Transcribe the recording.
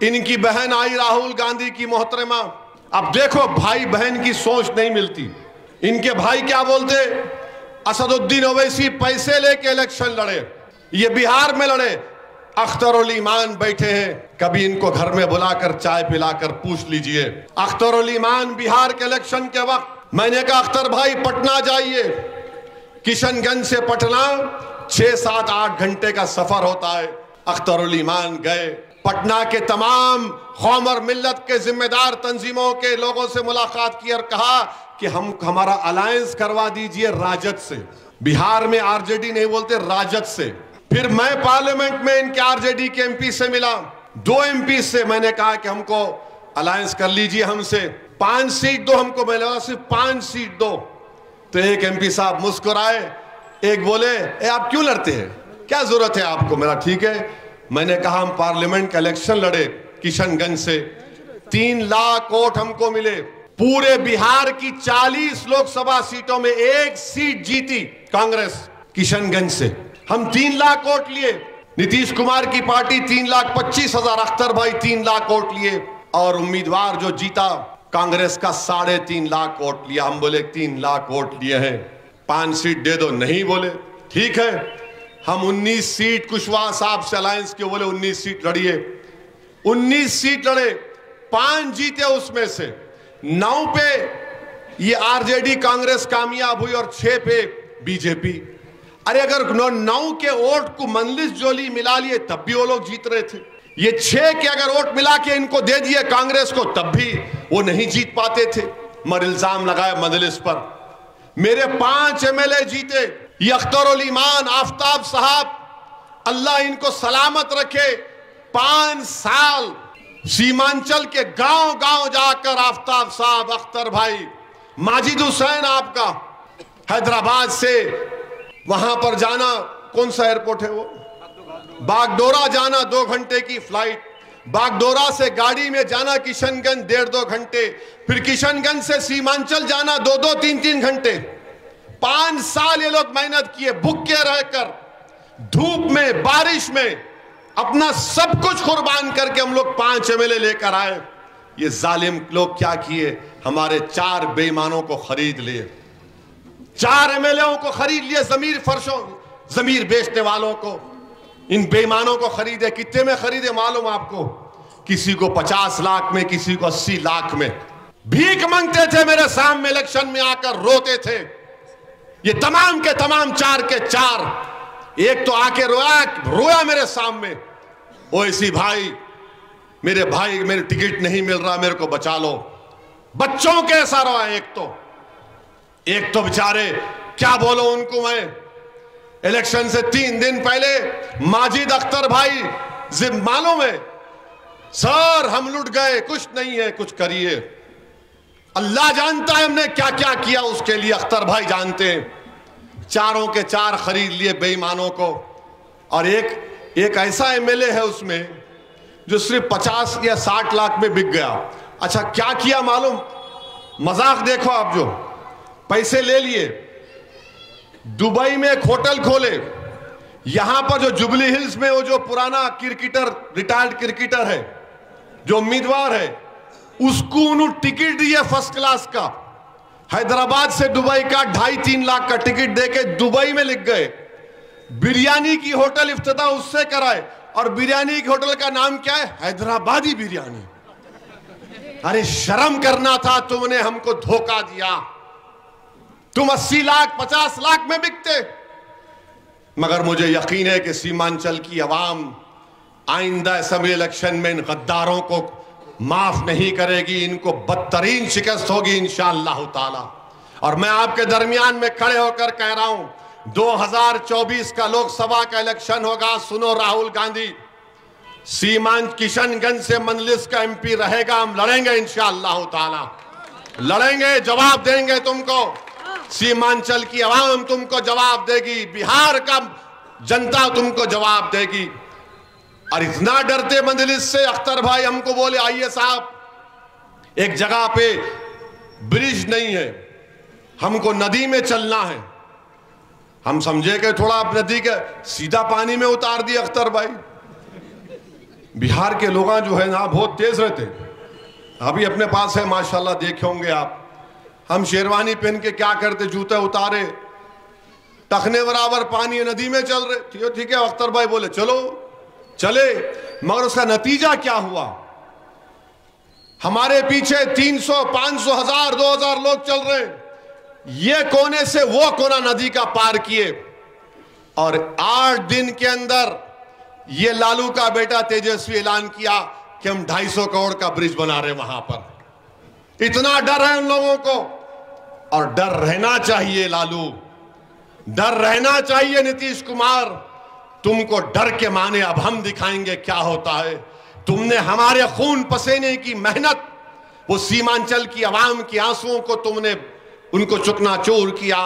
इनकी बहन आई राहुल गांधी की मोहतरमा। अब देखो भाई बहन की सोच नहीं मिलती। इनके भाई क्या बोलते, असदुद्दीन ओवैसी पैसे लेके इलेक्शन लड़े, ये बिहार में लड़े, अख्तरुल ईमान बैठे हैं, कभी इनको घर में बुलाकर चाय पिलाकर पूछ लीजिए। अख्तरुल ईमान बिहार के इलेक्शन के वक्त मैंने कहा अख्तर भाई पटना जाइए, किशनगंज से पटना 6, 7, 8 घंटे का सफर होता है। अख्तरुल ईमान गए, पटना के तमाम कौम और मिल्लत के जिम्मेदार तंजीमों के लोगों से मुलाकात की और कहा कि हमारा अलायंस करवा दीजिए राजद से। बिहार में आरजेडी नहीं बोलते, राजद से। फिर मैं पार्लियामेंट में इनके आरजेडी के एमपी से मिला, 2 एमपी से। मैंने कहा कि हमको अलायंस कर लीजिए हमसे, 5 सीट दो हमको। मैंने सिर्फ 5 सीट दो। तो एक एमपी साहब मुस्कुराए, एक बोले आप क्यों लड़ते हैं, क्या जरूरत है आपको मेरा। ठीक है, मैंने कहा हम पार्लियामेंट का इलेक्शन लड़े किशनगंज से, 3 लाख वोट हमको मिले। पूरे बिहार की 40 लोकसभा सीटों में 1 सीट जीती कांग्रेस किशनगंज से। हम 3 लाख वोट लिए, नीतीश कुमार की पार्टी 3,25,000, अख्तर भाई 3 लाख वोट लिए, और उम्मीदवार जो जीता कांग्रेस का 3.5 लाख वोट लिया। हम बोले 3 लाख वोट लिए हैं, 5 सीट दे दो। नहीं बोले, ठीक है हम 19 सीट कुशवाहा साहब से अलायंस के, बोले 19 सीट लड़िए। 19 सीट लड़े, 5 जीते, उसमें से 9 पे ये आरजेडी कांग्रेस कामयाब हुई और 6 पे बीजेपी। अरे अगर 9 के वोट को मंदलिस जोली मिला लिए तब भी वो लोग जीत रहे थे। ये 6 के अगर वोट मिला के इनको दे दिए कांग्रेस को तब भी वो नहीं जीत पाते थे। मगर इल्जाम लगाया मंदलिस पर। मेरे 5 एमएलए जीते। ये अख्तरुल ईमान आफ्ताब साहब, अल्लाह इनको सलामत रखे, 5 साल सीमांचल के गांव गांव जाकर आफ्ताब साहब, अख्तर भाई, माजिद हुसैन आपका हैदराबाद से वहां पर जाना, कौन सा एयरपोर्ट है वो, बागडोरा जाना 2 घंटे की फ्लाइट, बागडोरा से गाड़ी में जाना किशनगंज 1.5-2 घंटे, फिर किशनगंज से सीमांचल जाना 2-2, 3-3 घंटे। 5 साल ये लोग मेहनत किए, भूखे रहकर, धूप में, बारिश में, अपना सब कुछ कुर्बान करके हम लोग 5 एमएलए लेकर आए। ये जालिम लोग क्या किए, हमारे 4 बेईमानों को खरीद लिए, 4 एमएलए को खरीद लिए, जमीर फर्शों, जमीर बेचने वालों को, इन बेईमानों को खरीदे। कितने में खरीदे मालूम आपको, किसी को 50 लाख में, किसी को 80 लाख में। भीख मांगते थे मेरे सामने, इलेक्शन में आकर रोते थे। ये तमाम के तमाम 4 के 4, एक तो आके रोया मेरे सामने, ओवैसी भाई, मेरे टिकट नहीं मिल रहा, मेरे को बचा लो। बच्चों के ऐसा रोया। एक तो बेचारे, क्या बोलो उनको मैं, इलेक्शन से 3 दिन पहले माजिद अख्तर भाई मालूम है, सर हम लुट गए, कुछ नहीं है, कुछ करिए। अल्लाह जानता है हमने क्या क्या किया उसके लिए, अख्तर भाई जानते हैं। 4 के 4 खरीद लिए बेईमानों को। और एक ऐसा एमएलए है उसमें जो सिर्फ 50 या 60 लाख में बिक गया। अच्छा क्या किया मालूम, मजाक देखो आप, जो पैसे ले लिए, दुबई में एक होटल खोले, यहां पर जो जुबली हिल्स में वो जो पुराना क्रिकेटर, रिटायर्ड क्रिकेटर है, जो उम्मीदवार है, उसको उन्होंने टिकट दिया फर्स्ट क्लास का, हैदराबाद से दुबई का 2.5-3 लाख का टिकट देके दुबई में लिख गए। बिरयानी की होटल इफ्तिताह उससे कराए, और बिरयानी की होटल का नाम क्या है, हैदराबादी बिरयानी। अरे शर्म करना था, तुमने हमको धोखा दिया। तुम 80 लाख 50 लाख में बिकते। मगर मुझे यकीन है कि सीमांचल की आवाम आइंदा असेंबली इलेक्शन में इन गद्दारों को माफ नहीं करेगी, इनको बदतरीन शिकस्त होगी इंशाअल्लाह ताला। और मैं आपके दरमियान में खड़े होकर कह रहा हूं, 2024 का लोकसभा का इलेक्शन होगा। सुनो राहुल गांधी, सीमांत किशनगंज से मंदलिस का एमपी रहेगा, हम लड़ेंगे इंशाअल्लाह ताला, लड़ेंगे, जवाब देंगे तुमको। सीमांचल की आवाम तुमको जवाब देगी, बिहार का जनता तुमको जवाब देगी। और इतना डरते मंदलिस से, अख्तर भाई हमको बोले आइए साहब, एक जगह पे ब्रिज नहीं है, हमको नदी में चलना है। हम समझे कि थोड़ा नदी के सीधा पानी में उतार दिए अख्तर भाई। बिहार के लोग जो है ना बहुत तेज रहते। अभी अपने पास है माशाल्लाह, देखे होंगे आप, हम शेरवानी पहन के क्या करते, जूते उतारे, टखने बराबर पानी नदी में चल रहे। ठीक है अख्तर भाई बोले चलो चले, मगर उसका नतीजा क्या हुआ? हमारे पीछे 300, 500, 1000, 2000 लोग चल रहे। ये कोने से वो कोना नदी का पार किए और 8 दिन के अंदर ये लालू का बेटा तेजस्वी ऐलान किया कि हम 250 करोड़ का ब्रिज बना रहे वहां पर। इतना डर है उन लोगों को, और डर रहना चाहिए लालू, डर रहना चाहिए नीतीश कुमार। तुमको डर के माने अब हम दिखाएंगे क्या होता है। तुमने हमारे खून पसीने की मेहनत, वो सीमांचल की आवाम की आंसुओं को तुमने उनको चुकनाचूर किया।